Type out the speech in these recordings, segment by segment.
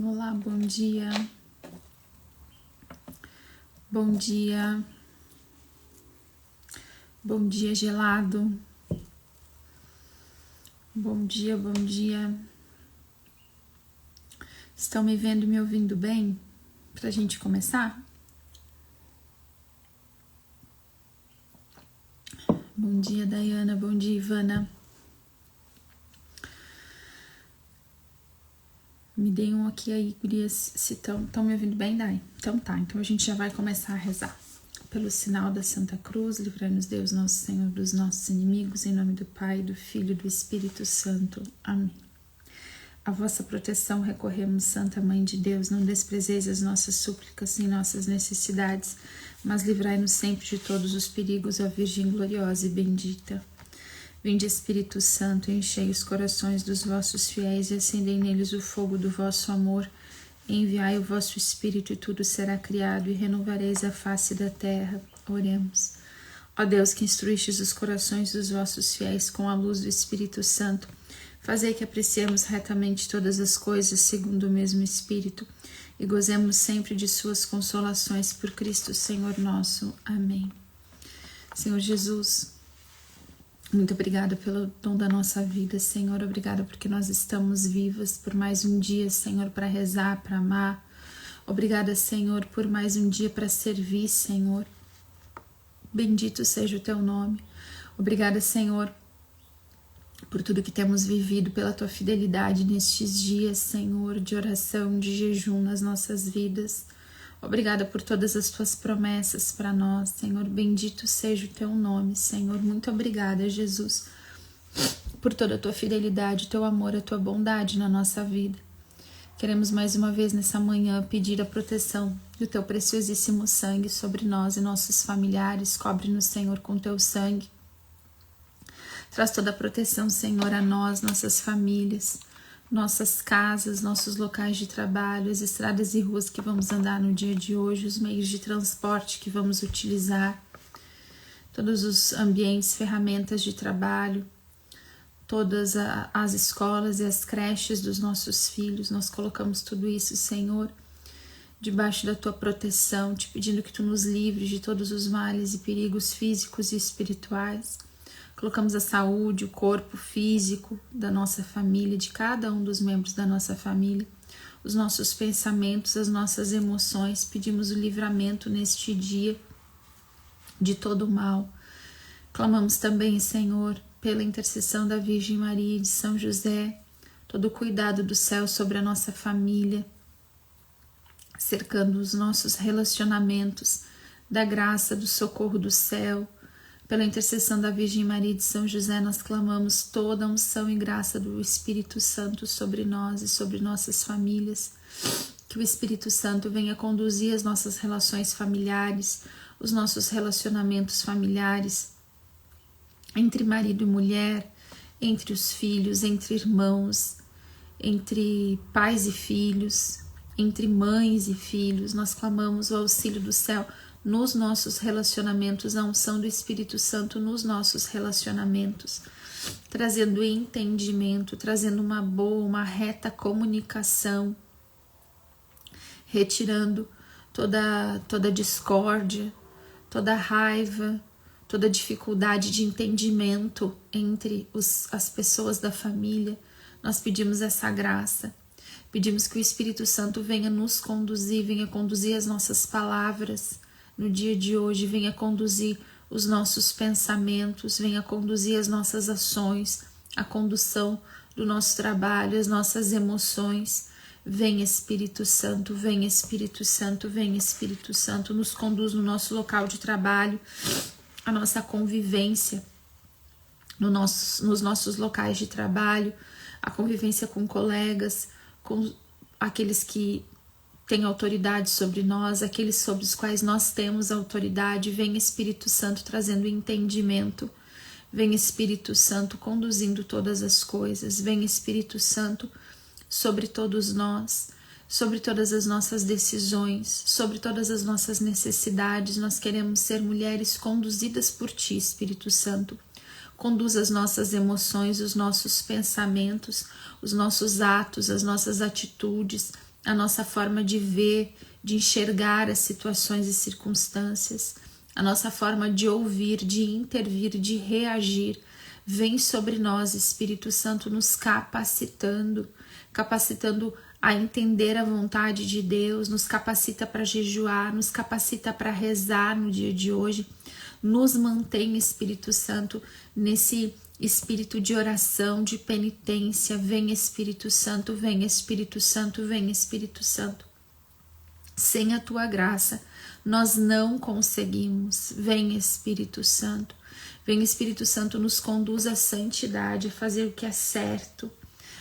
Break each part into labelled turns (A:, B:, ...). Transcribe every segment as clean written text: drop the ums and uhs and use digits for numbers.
A: Olá, bom dia. Bom dia. Bom dia, gelado. Bom dia, bom dia. Estão me vendo e me ouvindo bem? Pra gente começar? Bom dia, Dayana. Bom dia, Ivana. Me deem um aqui aí, gurias, se estão me ouvindo bem, Day? Então tá, então a gente já vai começar a rezar. Pelo sinal da Santa Cruz, livrai-nos Deus, nosso Senhor, dos nossos inimigos, em nome do Pai, do Filho e do Espírito Santo. Amém. A vossa proteção recorremos, Santa Mãe de Deus, não desprezeis as nossas súplicas em nossas necessidades, mas livrai-nos sempre de todos os perigos, ó Virgem gloriosa e bendita. Vinde, Espírito Santo, enchei os corações dos vossos fiéis e acendei neles o fogo do vosso amor. Enviai o vosso Espírito e tudo será criado e renovareis a face da terra. Oremos. Ó Deus, que instruístes os corações dos vossos fiéis com a luz do Espírito Santo, fazei que apreciemos retamente todas as coisas segundo o mesmo Espírito e gozemos sempre de suas consolações por Cristo Senhor nosso. Amém. Senhor Jesus, muito obrigada pelo dom da nossa vida, Senhor. Obrigada porque nós estamos vivas por mais um dia, Senhor, para rezar, para amar. Obrigada, Senhor, por mais um dia para servir, Senhor. Bendito seja o teu nome. Obrigada, Senhor, por tudo que temos vivido, pela tua fidelidade nestes dias, Senhor, de oração, de jejum nas nossas vidas. Obrigada por todas as tuas promessas para nós, Senhor. Bendito seja o teu nome, Senhor. Muito obrigada, Jesus, por toda a tua fidelidade, o teu amor, a tua bondade na nossa vida. Queremos mais uma vez nessa manhã pedir a proteção do teu preciosíssimo sangue sobre nós e nossos familiares. Cobre-nos, Senhor, com teu sangue. Traz toda a proteção, Senhor, a nós, nossas famílias, nossas casas, nossos locais de trabalho, as estradas e ruas que vamos andar no dia de hoje, os meios de transporte que vamos utilizar, todos os ambientes, ferramentas de trabalho, todas as escolas e as creches dos nossos filhos. Nós colocamos tudo isso, Senhor, debaixo da tua proteção, te pedindo que tu nos livres de todos os males e perigos físicos e espirituais. Colocamos a saúde, o corpo físico da nossa família, de cada um dos membros da nossa família, os nossos pensamentos, as nossas emoções. Pedimos o livramento neste dia de todo o mal. Clamamos também, Senhor, pela intercessão da Virgem Maria e de São José, todo o cuidado do céu sobre a nossa família, cercando os nossos relacionamentos, da graça, do socorro do céu. Pela intercessão da Virgem Maria e de São José, nós clamamos toda a unção e graça do Espírito Santo sobre nós e sobre nossas famílias. Que o Espírito Santo venha conduzir as nossas relações familiares, os nossos relacionamentos familiares, entre marido e mulher, entre os filhos, entre irmãos, entre pais e filhos, entre mães e filhos. Nós clamamos o auxílio do céu nos nossos relacionamentos, a unção do Espírito Santo nos nossos relacionamentos, trazendo entendimento, trazendo uma boa, uma reta comunicação, retirando toda discórdia, toda raiva, toda dificuldade de entendimento entre as pessoas da família. Nós pedimos essa graça, pedimos que o Espírito Santo venha nos conduzir, venha conduzir as nossas palavras no dia de hoje, venha conduzir os nossos pensamentos, venha conduzir as nossas ações, a condução do nosso trabalho, as nossas emoções. Vem Espírito Santo, vem Espírito Santo, vem Espírito Santo, nos conduz no nosso local de trabalho, a nossa convivência nos nossos locais de trabalho, a convivência com colegas, com aqueles que têm autoridade sobre nós, aqueles sobre os quais nós temos autoridade. Vem Espírito Santo trazendo entendimento, vem Espírito Santo conduzindo todas as coisas, vem Espírito Santo sobre todos nós, sobre todas as nossas decisões, sobre todas as nossas necessidades. Nós queremos ser mulheres conduzidas por Ti, Espírito Santo. Conduz as nossas emoções, os nossos pensamentos, os nossos atos, as nossas atitudes, a nossa forma de ver, de enxergar as situações e circunstâncias, a nossa forma de ouvir, de intervir, de reagir. Vem sobre nós, Espírito Santo, nos capacitando a entender a vontade de Deus, nos capacita para jejuar, nos capacita para rezar no dia de hoje, nos mantém, Espírito Santo, nesse espírito de oração, de penitência. Vem, Espírito Santo, vem, Espírito Santo, vem, Espírito Santo. Sem a tua graça, nós não conseguimos. Vem, Espírito Santo. Vem, Espírito Santo, nos conduz à santidade, a fazer o que é certo,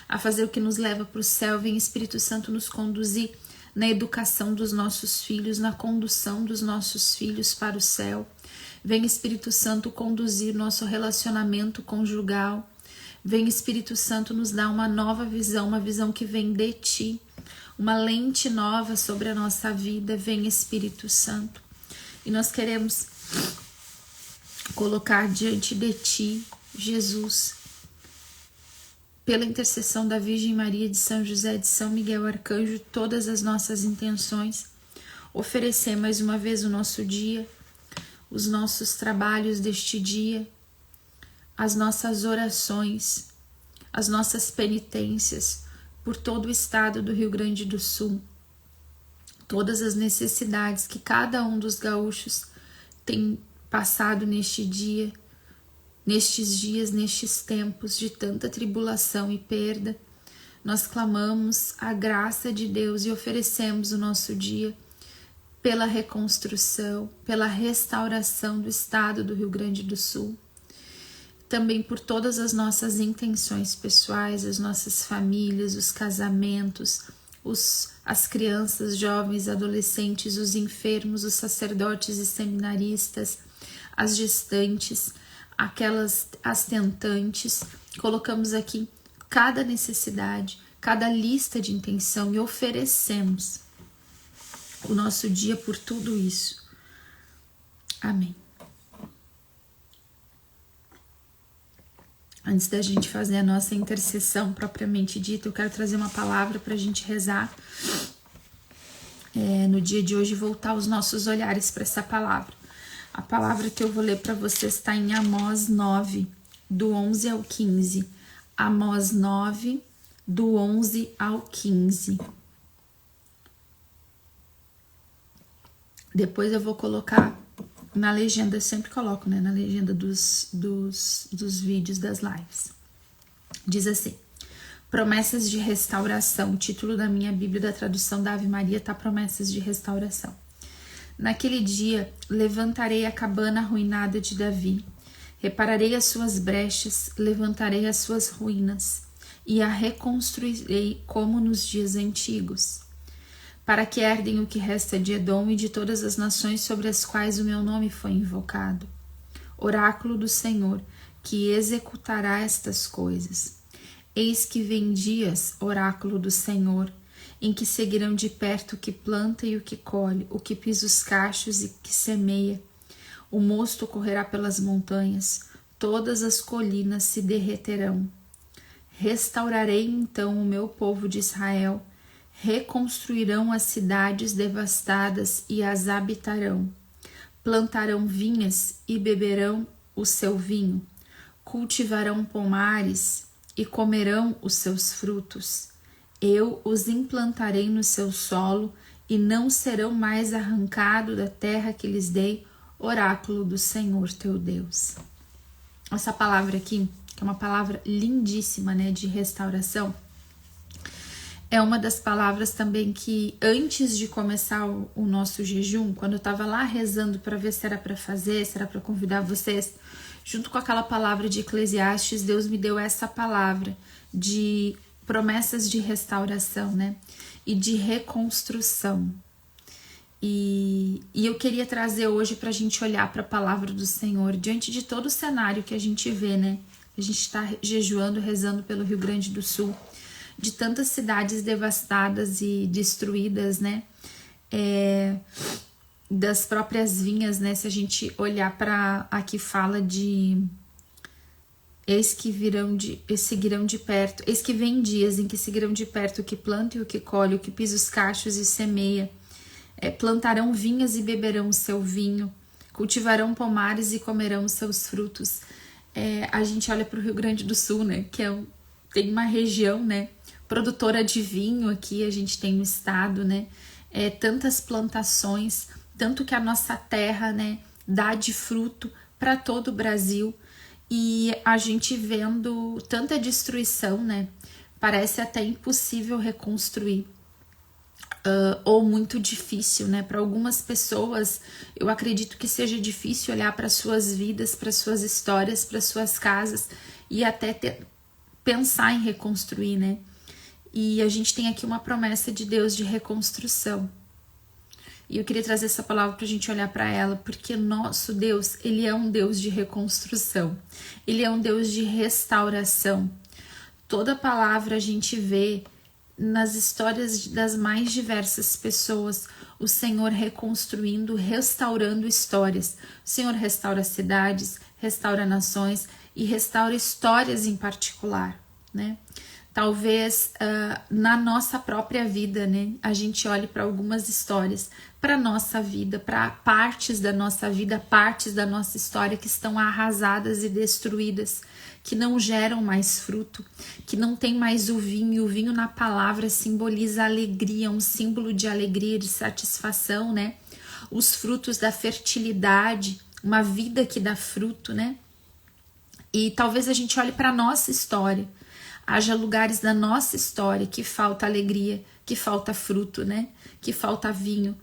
A: a fazer o que nos leva para o céu. Vem, Espírito Santo, nos conduzir na educação dos nossos filhos, na condução dos nossos filhos para o céu. Vem, Espírito Santo, conduzir nosso relacionamento conjugal. Vem, Espírito Santo, nos dar uma nova visão, uma visão que vem de Ti, uma lente nova sobre a nossa vida. Vem, Espírito Santo. E nós queremos colocar diante de Ti, Jesus, pela intercessão da Virgem Maria, de São José, de São Miguel Arcanjo, todas as nossas intenções, oferecer mais uma vez o nosso dia, os nossos trabalhos deste dia, as nossas orações, as nossas penitências por todo o estado do Rio Grande do Sul, todas as necessidades que cada um dos gaúchos tem passado neste dia, nestes dias, nestes tempos de tanta tribulação e perda. Nós clamamos a graça de Deus e oferecemos o nosso dia pela reconstrução, pela restauração do estado do Rio Grande do Sul, também por todas as nossas intenções pessoais, as nossas famílias, os casamentos, as crianças, jovens, adolescentes, os enfermos, os sacerdotes e seminaristas, as gestantes, as tentantes. Colocamos aqui cada necessidade, cada lista de intenção e oferecemos o nosso dia por tudo isso. Amém. Antes da gente fazer a nossa intercessão propriamente dita, eu quero trazer uma palavra para a gente rezar no dia de hoje, voltar os nossos olhares para essa palavra. A palavra que eu vou ler para vocês está em Amós 9, do 11 ao 15. Amós 9, do 11 ao 15. Depois eu vou colocar na legenda, eu sempre coloco, né, na legenda dos vídeos das lives. Diz assim: promessas de restauração. O título da minha Bíblia, da tradução da Ave Maria, tá promessas de restauração. Naquele dia levantarei a cabana arruinada de Davi, repararei as suas brechas, levantarei as suas ruínas e a reconstruirei como nos dias antigos, para que herdem o que resta de Edom e de todas as nações sobre as quais o meu nome foi invocado. Oráculo do Senhor, que executará estas coisas. Eis que vem dias, oráculo do Senhor, em que seguirão de perto o que planta e o que colhe, o que pisa os cachos e que semeia. O mosto correrá pelas montanhas, todas as colinas se derreterão. Restaurarei então o meu povo de Israel, reconstruirão as cidades devastadas e as habitarão. Plantarão vinhas e beberão o seu vinho, cultivarão pomares e comerão os seus frutos. Eu os implantarei no seu solo e não serão mais arrancados da terra que lhes dei, oráculo do Senhor teu Deus. Essa palavra aqui, que é uma palavra lindíssima, né, de restauração, é uma das palavras também que, antes de começar o nosso jejum, quando eu estava lá rezando para ver se era para fazer, se era para convidar vocês, junto com aquela palavra de Eclesiastes, Deus me deu essa palavra de promessas de restauração, né? E de reconstrução. E eu queria trazer hoje para a gente olhar para a palavra do Senhor, diante de todo o cenário que a gente vê, né? A gente está jejuando, rezando pelo Rio Grande do Sul, de tantas cidades devastadas e destruídas, né? Das próprias vinhas, né? Se a gente olhar para aqui fala de Eis que seguirão de perto, eis que vem dias em que seguirão de perto o que planta e o que colhe, o que pisa os cachos e semeia. Plantarão vinhas e beberão o seu vinho, cultivarão pomares e comerão os seus frutos. A gente olha para o Rio Grande do Sul, né, que tem uma região, né, produtora de vinho aqui, a gente tem no estado, né, tantas plantações, tanto que a nossa terra, né, dá de fruto para todo o Brasil. E a gente vendo tanta destruição, né? Parece até impossível reconstruir, ou muito difícil, né? Para algumas pessoas, eu acredito que seja difícil olhar para suas vidas, para suas histórias, para suas casas e até pensar em reconstruir, né? E a gente tem aqui uma promessa de Deus de reconstrução. E eu queria trazer essa palavra para a gente olhar para ela, porque nosso Deus, Ele é um Deus de reconstrução. Ele é um Deus de restauração. Toda palavra a gente vê nas histórias das mais diversas pessoas, o Senhor reconstruindo, restaurando histórias. O Senhor restaura cidades, restaura nações e restaura histórias em particular, né? Talvez na nossa própria vida, né, a gente olhe para algumas histórias, para a nossa vida, para partes da nossa vida, partes da nossa história que estão arrasadas e destruídas, que não geram mais fruto, que não tem mais o vinho. E o vinho na palavra simboliza alegria, um símbolo de alegria, de satisfação, né? Os frutos da fertilidade, uma vida que dá fruto, né? E talvez a gente olhe para a nossa história. Haja lugares da nossa história que falta alegria, que falta fruto, né? Que falta vinho,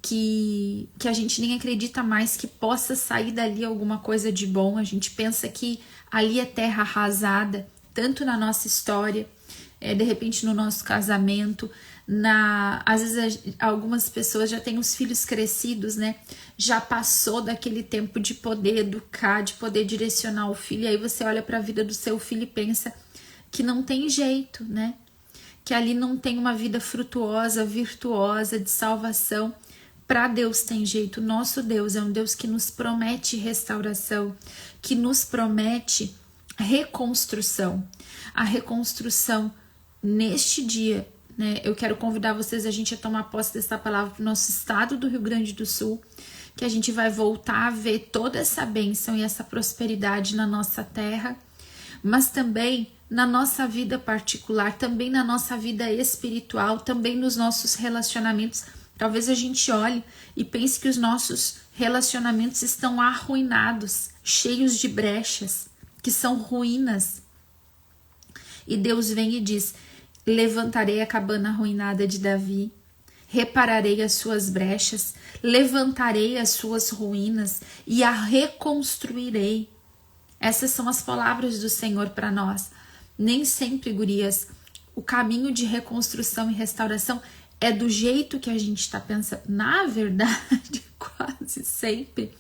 A: que a gente nem acredita mais que possa sair dali alguma coisa de bom. A gente pensa que ali é terra arrasada, tanto na nossa história, de repente no nosso casamento, às vezes algumas pessoas já têm os filhos crescidos, né? Já passou daquele tempo de poder educar, de poder direcionar o filho, e aí você olha para a vida do seu filho e pensa que não tem jeito, né? Que ali não tem uma vida frutuosa, virtuosa, de salvação. Para Deus tem jeito. Nosso Deus é um Deus que nos promete restauração, que nos promete reconstrução. A reconstrução neste dia, né? Eu quero convidar vocês a gente a tomar posse dessa palavra para o nosso estado do Rio Grande do Sul, que a gente vai voltar a ver toda essa bênção e essa prosperidade na nossa terra, mas também na nossa vida particular, também na nossa vida espiritual, também nos nossos relacionamentos. Talvez a gente olhe e pense que os nossos relacionamentos estão arruinados, cheios de brechas, que são ruínas. E Deus vem e diz: levantarei a cabana arruinada de Davi, repararei as suas brechas, levantarei as suas ruínas e a reconstruirei. Essas são as palavras do Senhor para nós. Nem sempre, gurias, o caminho de reconstrução e restauração é do jeito que a gente está pensando. Na verdade, quase sempre,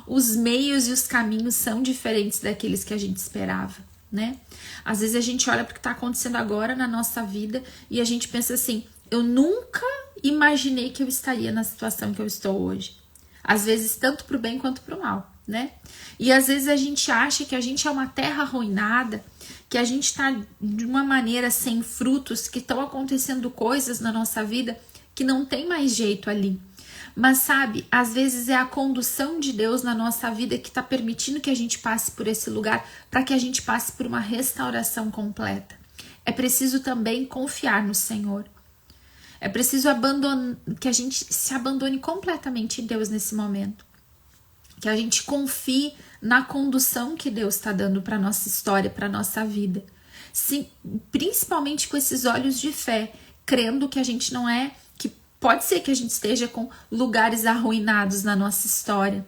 A: os meios e os caminhos são diferentes daqueles que a gente esperava, né? Às vezes a gente olha para o que está acontecendo agora na nossa vida e a gente pensa assim: eu nunca imaginei que eu estaria na situação que eu estou hoje. Às vezes tanto para o bem quanto para o mal, né? E às vezes a gente acha que a gente é uma terra arruinada, que a gente está de uma maneira sem frutos, que estão acontecendo coisas na nossa vida que não tem mais jeito ali. Mas sabe, às vezes é a condução de Deus na nossa vida que está permitindo que a gente passe por esse lugar, para que a gente passe por uma restauração completa. É preciso também confiar no Senhor. É preciso que a gente se abandone completamente em Deus nesse momento. Que a gente confie na condução que Deus está dando para a nossa história, para a nossa vida. Sim, principalmente com esses olhos de fé, crendo que a gente não é, que pode ser que a gente esteja com lugares arruinados na nossa história,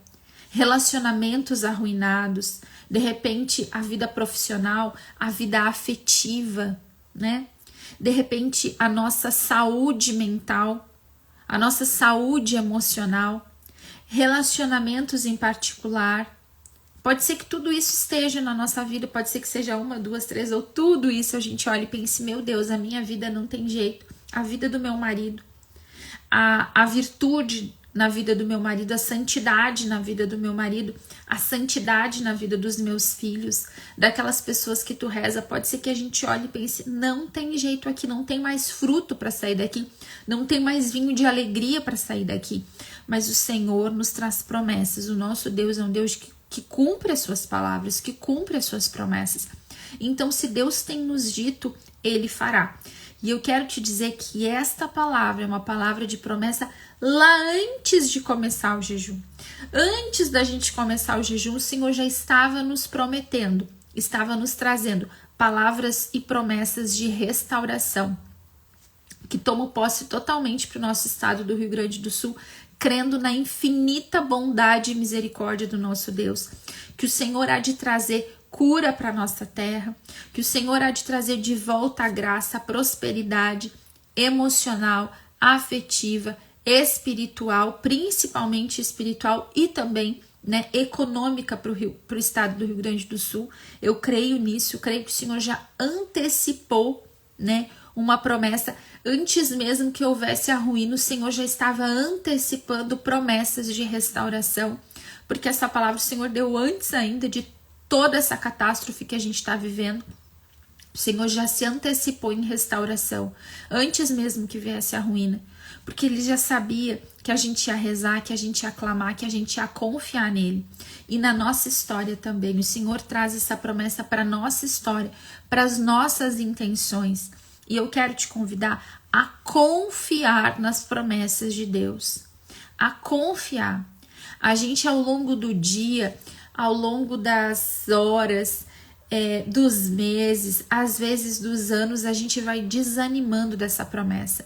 A: relacionamentos arruinados, de repente a vida profissional, a vida afetiva, né? De repente a nossa saúde mental, a nossa saúde emocional, relacionamentos em particular. Pode ser que tudo isso esteja na nossa vida, pode ser que seja 1, 2, 3, ou tudo isso a gente olha e pense: meu Deus, a minha vida não tem jeito, a vida do meu marido, a virtude na vida do meu marido, a santidade na vida do meu marido, a santidade na vida dos meus filhos, daquelas pessoas que tu reza. Pode ser que a gente olhe e pense, não tem jeito aqui, não tem mais fruto para sair daqui, não tem mais vinho de alegria para sair daqui. Mas o Senhor nos traz promessas. O nosso Deus é um Deus que cumpre as suas palavras, que cumpre as suas promessas. Então, se Deus tem nos dito, Ele fará. E eu quero te dizer que esta palavra é uma palavra de promessa lá antes de começar o jejum. Antes da gente começar o jejum, o Senhor já estava nos prometendo, estava nos trazendo palavras e promessas de restauração, que tomam posse totalmente para o nosso estado do Rio Grande do Sul, crendo na infinita bondade e misericórdia do nosso Deus, que o Senhor há de trazer cura para nossa terra, que o Senhor há de trazer de volta a graça, a prosperidade emocional, afetiva, espiritual, principalmente espiritual e também, né, econômica para o estado do Rio Grande do Sul. Eu creio nisso, eu creio que o Senhor já antecipou, né, uma promessa. Antes mesmo que houvesse a ruína, o Senhor já estava antecipando promessas de restauração, porque essa palavra o Senhor deu antes ainda de toda essa catástrofe que a gente está vivendo. O Senhor já se antecipou em restauração, antes mesmo que viesse a ruína, porque Ele já sabia que a gente ia rezar, que a gente ia clamar, que a gente ia confiar nele. E na nossa história também, o Senhor traz essa promessa para a nossa história, para as nossas intenções. E eu quero te convidar a confiar nas promessas de Deus, a confiar. A gente, ao longo do dia, ao longo das horas, dos meses, às vezes dos anos, a gente vai desanimando dessa promessa.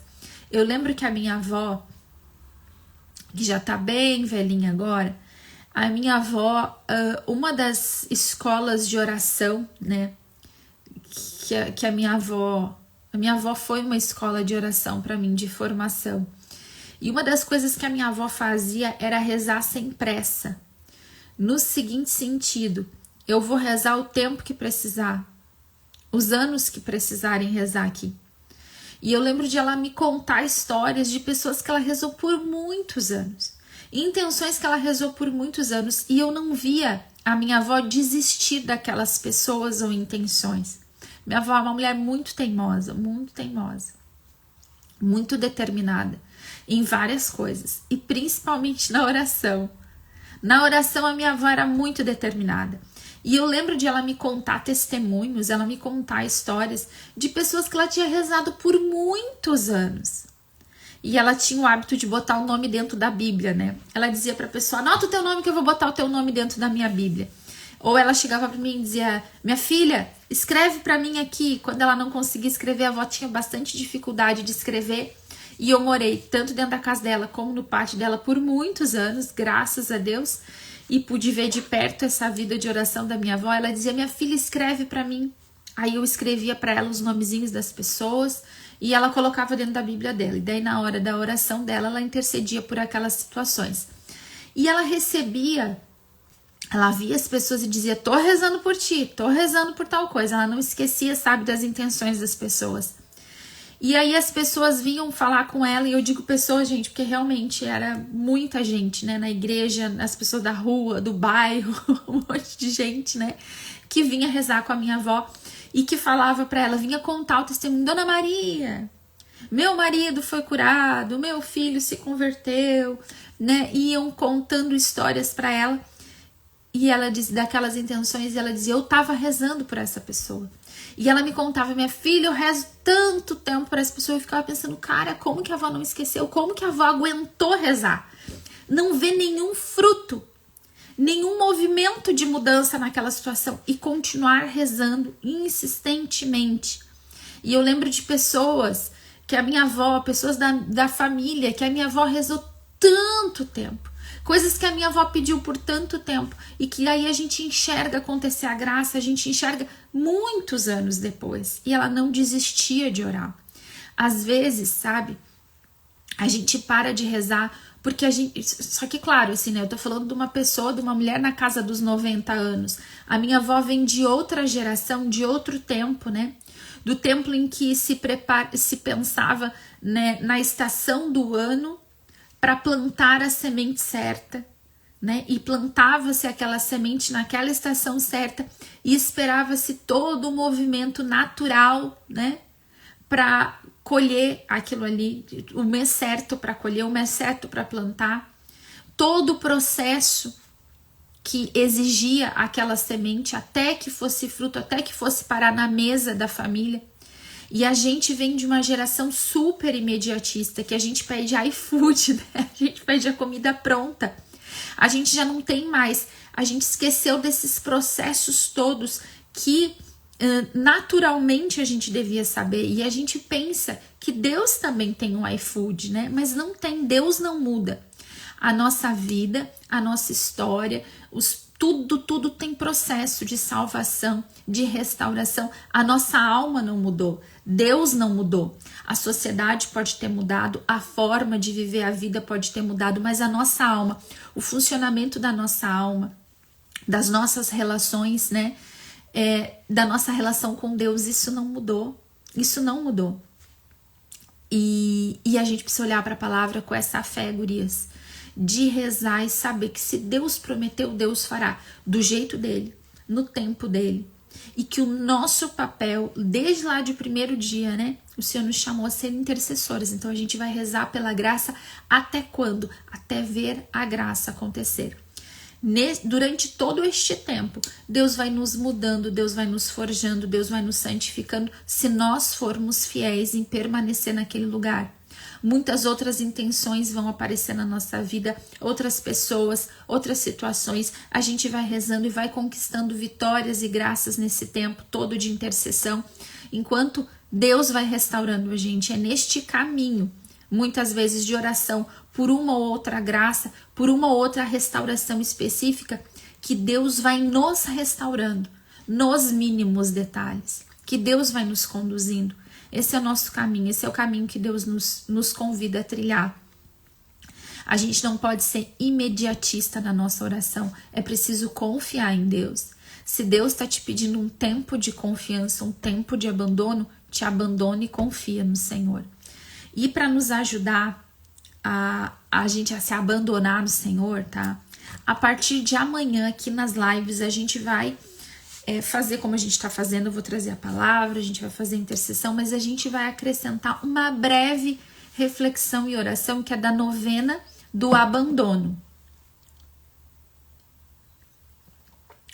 A: Eu lembro que a minha avó, que já tá bem velhinha agora, a minha avó, uma das escolas de oração, né, que a minha avó foi uma escola de oração para mim, de formação. E uma das coisas que a minha avó fazia era rezar sem pressa. No seguinte sentido, eu vou rezar o tempo que precisar, os anos que precisarem rezar aqui. E eu lembro de ela me contar histórias de pessoas que ela rezou por muitos anos, intenções que ela rezou por muitos anos, e eu não via a minha avó desistir daquelas pessoas ou intenções. Minha avó é uma mulher muito teimosa, muito determinada em várias coisas, e principalmente na oração. Na oração, a minha avó era muito determinada. E eu lembro de ela me contar testemunhos, ela me contar histórias de pessoas que ela tinha rezado por muitos anos. E ela tinha o hábito de botar o nome dentro da Bíblia, né? Ela dizia para a pessoa, anota o teu nome que eu vou botar o teu nome dentro da minha Bíblia. Ou ela chegava para mim e dizia, minha filha, escreve para mim aqui. Quando ela não conseguia escrever, a avó tinha bastante dificuldade de escrever. E eu morei tanto dentro da casa dela como no pátio dela por muitos anos, graças a Deus. E pude ver de perto essa vida de oração da minha avó. Ela dizia, minha filha, escreve para mim. Aí eu escrevia para ela os nomezinhos das pessoas e ela colocava dentro da Bíblia dela. E daí na hora da oração dela, ela intercedia por aquelas situações. E ela recebia, ela via as pessoas e dizia, tô rezando por ti, tô rezando por tal coisa. Ela não esquecia, sabe, das intenções das pessoas. E aí as pessoas vinham falar com ela, e eu digo pessoas, gente, porque realmente era muita gente, né, na igreja, as pessoas da rua, do bairro, um monte de gente, né, que vinha rezar com a minha avó e que falava para ela, vinha contar o testemunho, Dona Maria, meu marido foi curado, meu filho se converteu, né, iam contando histórias para ela, e ela dizia daquelas intenções, e ela dizia, eu tava rezando por essa pessoa. E ela me contava, minha filha, eu rezo tanto tempo para essa pessoa. Eu ficava pensando, cara, como que a avó não esqueceu? Como que a avó aguentou rezar? Não vê nenhum fruto, nenhum movimento de mudança naquela situação e continuar rezando insistentemente. E eu lembro de pessoas que a minha avó, pessoas da família, que a minha avó rezou tanto tempo. Coisas que a minha avó pediu por tanto tempo e que aí a gente enxerga acontecer a graça, a gente enxerga muitos anos depois. E ela não desistia de orar. Às vezes, sabe, a gente para de rezar porque a gente... Só que, claro, assim, né, eu tô falando de uma pessoa, de uma mulher na casa dos 90 anos. A minha avó vem de outra geração, de outro tempo, né? Do tempo em que se pensava, né, na estação do ano para plantar a semente certa, né? E plantava-se aquela semente naquela estação certa e esperava-se todo o movimento natural, né? Para colher aquilo ali, o mês certo para colher, o mês certo para plantar, todo o processo que exigia aquela semente até que fosse fruto, até que fosse parar na mesa da família. E a gente vem de uma geração super imediatista, que a gente pede iFood, né? A gente pede a comida pronta. A gente já não tem mais, a gente esqueceu desses processos todos que naturalmente a gente devia saber. E a gente pensa que Deus também tem um iFood, né? Mas não tem, Deus não muda. A nossa vida, a nossa história, tudo tem processo de salvação, de restauração. A nossa alma não mudou, Deus não mudou. A sociedade pode ter mudado, a forma de viver a vida pode ter mudado, mas a nossa alma, o funcionamento da nossa alma, das nossas relações, né? Da nossa relação com Deus, isso não mudou. Isso não mudou. E a gente precisa olhar para a palavra com essa fé, gurias, de rezar e saber que se Deus prometeu, Deus fará do jeito dele, no tempo dele. E que o nosso papel, desde lá de primeiro dia, né? O Senhor nos chamou a ser intercessores. Então a gente vai rezar pela graça até quando? Até ver a graça acontecer. Durante todo este tempo, Deus vai nos mudando, Deus vai nos forjando, Deus vai nos santificando, se nós formos fiéis em permanecer naquele lugar. Muitas outras intenções vão aparecer na nossa vida, outras pessoas, outras situações. A gente vai rezando e vai conquistando vitórias e graças nesse tempo todo de intercessão, enquanto Deus vai restaurando a gente. É neste caminho, muitas vezes de oração, por uma ou outra graça, por uma ou outra restauração específica, que Deus vai nos restaurando, nos mínimos detalhes, que Deus vai nos conduzindo. Esse é o nosso caminho, esse é o caminho que Deus nos convida a trilhar. A gente não pode ser imediatista na nossa oração, é preciso confiar em Deus. Se Deus está te pedindo um tempo de confiança, um tempo de abandono, te abandone e confia no Senhor. E para nos ajudar a gente a se abandonar no Senhor, tá? A partir de amanhã aqui nas lives a gente vai fazer como a gente está fazendo. Eu vou trazer a palavra, a gente vai fazer intercessão, mas a gente vai acrescentar uma breve reflexão e oração que é da novena do abandono.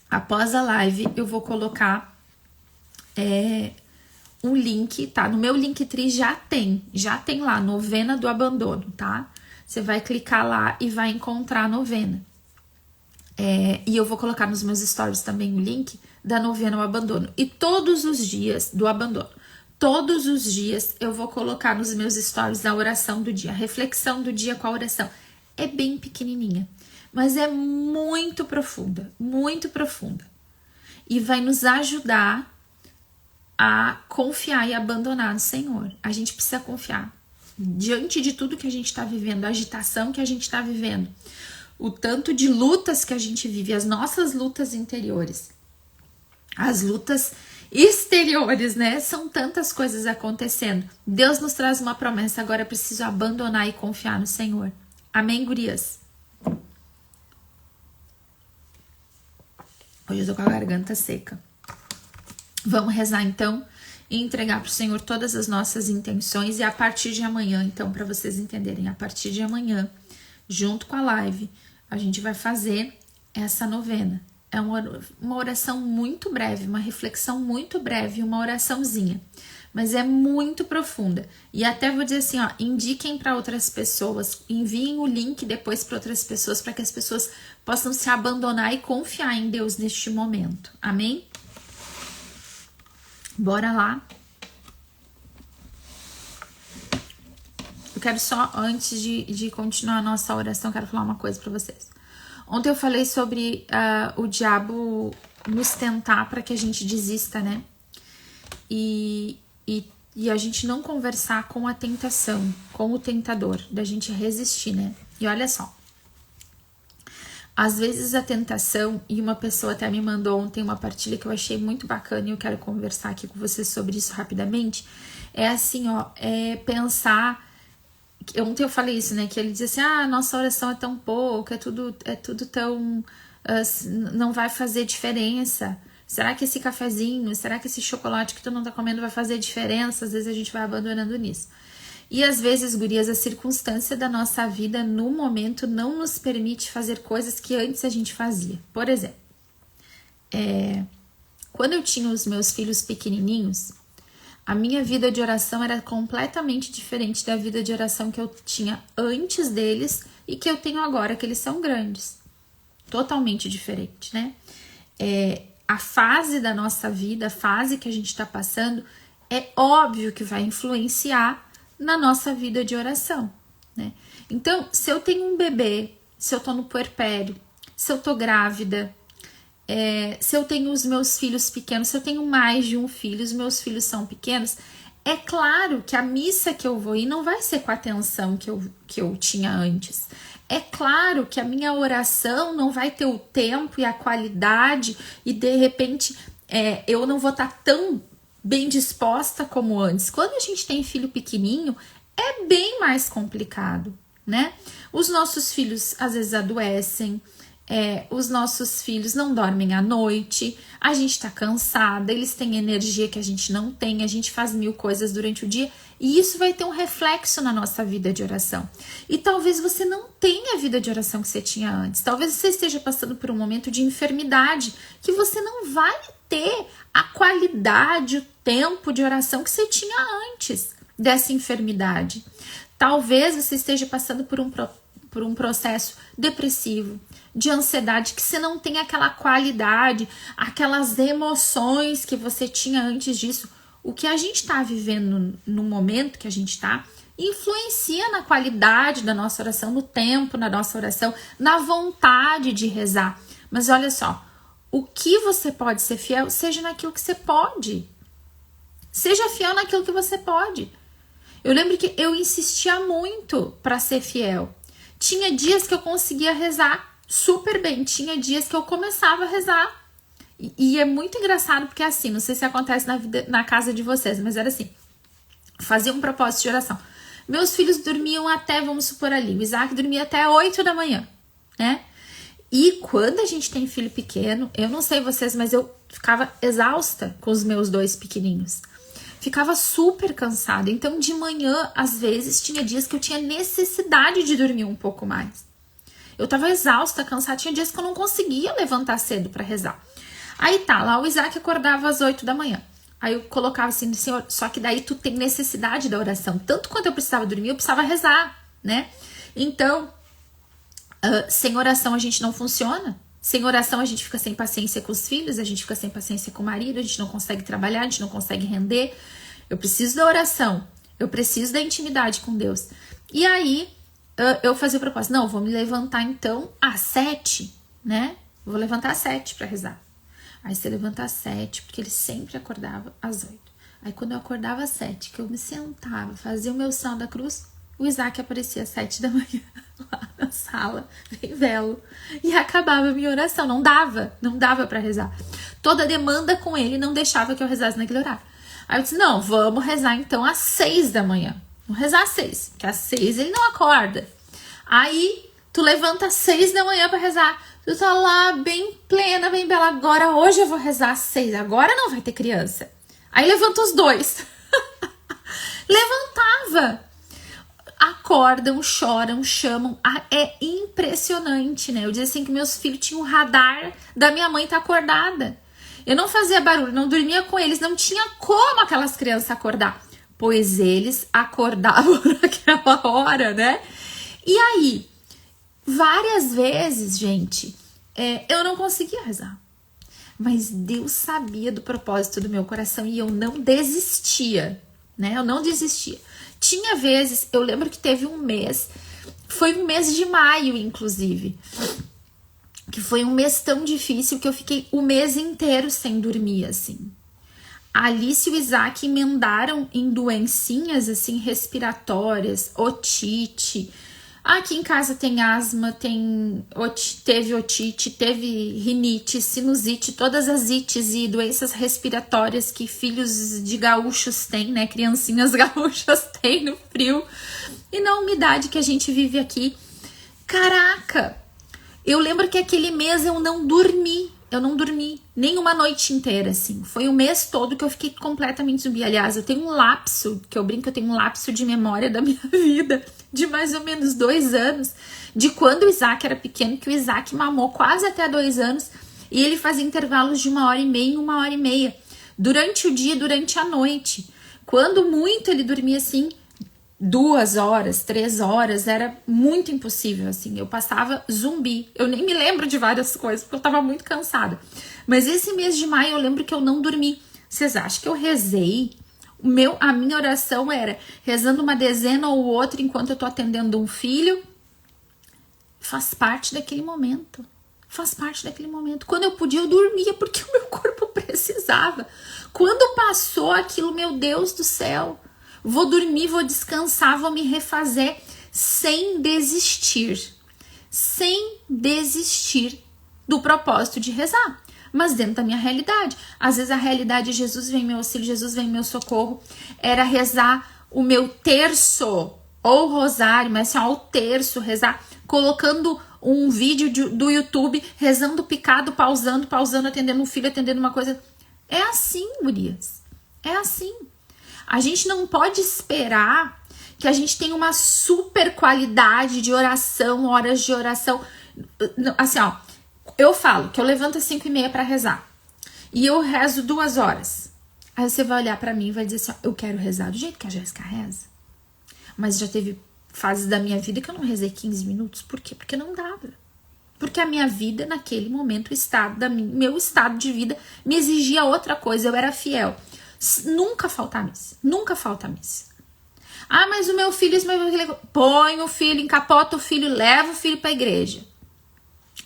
A: Após a live eu vou colocar um link, tá? No meu Linktree já tem lá, novena do abandono, tá? Você vai clicar lá e vai encontrar a novena. E eu vou colocar nos meus stories também o link da novena ao abandono. E todos os dias do abandono, todos os dias eu vou colocar nos meus stories a oração do dia, a reflexão do dia com a oração. É bem pequenininha, mas é muito profunda, muito profunda. E vai nos ajudar a confiar e abandonar no Senhor. A gente precisa confiar. Diante de tudo que a gente está vivendo, a agitação que a gente está vivendo, o tanto de lutas que a gente vive, as nossas lutas interiores, as lutas exteriores, né? São tantas coisas acontecendo. Deus nos traz uma promessa, agora é preciso abandonar e confiar no Senhor. Amém, gurias? Hoje eu tô com a garganta seca. Vamos rezar então e entregar para o Senhor todas as nossas intenções. E a partir de amanhã, então, para vocês entenderem, a partir de amanhã, junto com a live, a gente vai fazer essa novena. É uma oração muito breve, uma reflexão muito breve, uma oraçãozinha, mas é muito profunda. E até vou dizer assim, ó, indiquem para outras pessoas, enviem o link depois para outras pessoas, para que as pessoas possam se abandonar e confiar em Deus neste momento. Amém? Bora lá. Eu quero só, antes de continuar a nossa oração, quero falar uma coisa para vocês. Ontem eu falei sobre o diabo nos tentar para que a gente desista, né? E a gente não conversar com a tentação, com o tentador, da gente resistir, né? E olha só. Às vezes a tentação, e uma pessoa até me mandou ontem uma partilha que eu achei muito bacana e eu quero conversar aqui com vocês sobre isso rapidamente, é assim, ó, é pensar Ontem eu falei isso, né? Que ele dizia assim, nossa oração é tão pouco, é tudo tão... não vai fazer diferença. Será que esse cafezinho, será que esse chocolate que tu não tá comendo vai fazer diferença? Às vezes a gente vai abandonando nisso. E às vezes, gurias, a circunstância da nossa vida no momento não nos permite fazer coisas que antes a gente fazia. Por exemplo, quando eu tinha os meus filhos pequenininhos, a minha vida de oração era completamente diferente da vida de oração que eu tinha antes deles e que eu tenho agora, que eles são grandes. Totalmente diferente, né? A fase da nossa vida, a fase que a gente está passando, é óbvio que vai influenciar na nossa vida de oração, né? Então, se eu tenho um bebê, se eu tô no puerpério, se eu tô grávida, se eu tenho os meus filhos pequenos, se eu tenho mais de um filho, os meus filhos são pequenos, é claro que a missa que eu vou ir não vai ser com a atenção que eu tinha antes. É claro que a minha oração não vai ter o tempo e a qualidade e de repente eu não vou estar tão bem disposta como antes. Quando a gente tem filho pequenininho, é bem mais complicado, né? Os nossos filhos às vezes adoecem, os nossos filhos não dormem à noite, a gente tá cansada, eles têm energia que a gente não tem, a gente faz 1000 coisas durante o dia e isso vai ter um reflexo na nossa vida de oração. E talvez você não tenha a vida de oração que você tinha antes, talvez você esteja passando por um momento de enfermidade que você não vai ter a qualidade, o tempo de oração que você tinha antes dessa enfermidade. Talvez você esteja passando por um processo depressivo, de ansiedade, que você não tem aquela qualidade, aquelas emoções que você tinha antes disso. O que a gente está vivendo no momento que a gente está influencia na qualidade da nossa oração, no tempo da nossa oração, na vontade de rezar. Mas olha só, o que você pode ser fiel, seja naquilo que você pode. Seja fiel naquilo que você pode. Eu lembro que eu insistia muito para ser fiel. Tinha dias que eu conseguia rezar super bem, tinha dias que eu começava a rezar. E é muito engraçado porque assim, não sei se acontece na casa de vocês, mas era assim, fazia um propósito de oração. Meus filhos dormiam até, vamos supor ali, o Isaac dormia até 8 da manhã, né? E quando a gente tem filho pequeno, eu não sei vocês, mas eu ficava exausta com os meus 2 pequenininhos. Ficava super cansada. Então, de manhã, às vezes, tinha dias que eu tinha necessidade de dormir um pouco mais. Eu tava exausta, cansada. Tinha dias que eu não conseguia levantar cedo para rezar. Aí tá, lá o Isaac acordava às 8 da manhã. Aí eu colocava assim, Senhor, só que daí tu tem necessidade da oração. Tanto quanto eu precisava dormir, eu precisava rezar, né? Então, sem oração a gente não funciona. Sem oração a gente fica sem paciência com os filhos, a gente fica sem paciência com o marido, a gente não consegue trabalhar, a gente não consegue render. Eu preciso da oração, eu preciso da intimidade com Deus. E aí eu fazia o propósito, não, eu vou me levantar então às 7, né? Eu vou levantar às 7 para rezar. Aí você levanta às 7, porque ele sempre acordava às 8. Aí quando eu acordava às 7, que eu me sentava, fazia o meu sinal da cruz, o Isaac aparecia às 7 da manhã lá na sala, bem velo, e acabava a minha oração. Não dava pra rezar. Toda a demanda com ele não deixava que eu rezasse naquele horário. Aí eu disse, não, vamos rezar então às 6 da manhã. Vamos rezar às 6, porque às 6 ele não acorda. Aí tu levanta às 6 da manhã pra rezar. Tu tá lá bem plena, bem bela. Agora, hoje eu vou rezar às 6. Agora não vai ter criança. Aí levanta os 2. Levantava. Acordam, choram, chamam. É impressionante, né? Eu dizia assim que meus filhos tinham um radar da minha mãe tá acordada. Eu não fazia barulho, não dormia com eles, não tinha como aquelas crianças acordar. Pois eles acordavam naquela hora, né? E aí, várias vezes, gente, eu não conseguia rezar. Mas Deus sabia do propósito do meu coração e eu não desistia, né? Eu não desistia. Tinha vezes, eu lembro que teve um mês, foi um mês de maio, inclusive, que foi um mês tão difícil que eu fiquei o mês inteiro sem dormir, assim. A Alice e o Isaac emendaram em doencinhas, assim, respiratórias, otite, Aqui em casa tem asma, teve otite, teve rinite, sinusite, todas as ites e doenças respiratórias que filhos de gaúchos têm, né? Criancinhas gaúchas têm no frio. E na umidade que a gente vive aqui. Caraca! Eu lembro que aquele mês eu não dormi nem uma noite inteira, assim. Foi o mês todo que eu fiquei completamente zumbi. Aliás, eu tenho um lapso, que eu brinco, eu tenho um lapso de memória da minha vida, de mais ou menos 2 anos, de quando o Isaac era pequeno, que o Isaac mamou quase até 2 anos, e ele fazia intervalos de 1h30 em 1h30, durante o dia e durante a noite. Quando muito ele dormia assim, 2 horas, 3 horas, era muito impossível, assim, eu passava zumbi, eu nem me lembro de várias coisas, porque eu tava muito cansada, mas esse mês de maio eu lembro que eu não dormi. Vocês acham que eu rezei? A minha oração era rezando uma dezena ou outra enquanto eu tô atendendo um filho. Faz parte daquele momento, quando eu podia eu dormia, porque o meu corpo precisava. Quando passou aquilo, meu Deus do céu, vou dormir, vou descansar, vou me refazer sem desistir do propósito de rezar, mas dentro da minha realidade. Às vezes a realidade, Jesus vem em meu auxílio, Jesus vem em meu socorro, era rezar o meu terço ou rosário, mas assim, ó, o terço, rezar, colocando um vídeo do YouTube, rezando picado, pausando, atendendo um filho, atendendo uma coisa. É assim, gurias, é assim. A gente não pode esperar que a gente tenha uma super qualidade de oração, horas de oração. Assim, ó, eu falo que eu levanto às 5h30 para rezar e eu rezo 2 horas. Aí você vai olhar para mim e vai dizer assim, ó, eu quero rezar do jeito que a Jéssica reza. Mas já teve fases da minha vida que eu não rezei 15 minutos. Por quê? Porque não dava. Porque a minha vida, naquele momento, meu estado de vida me exigia outra coisa. Eu era fiel. Nunca falta missa. Ah, mas o meu filho, põe o filho, encapota o filho, leva o filho para a igreja.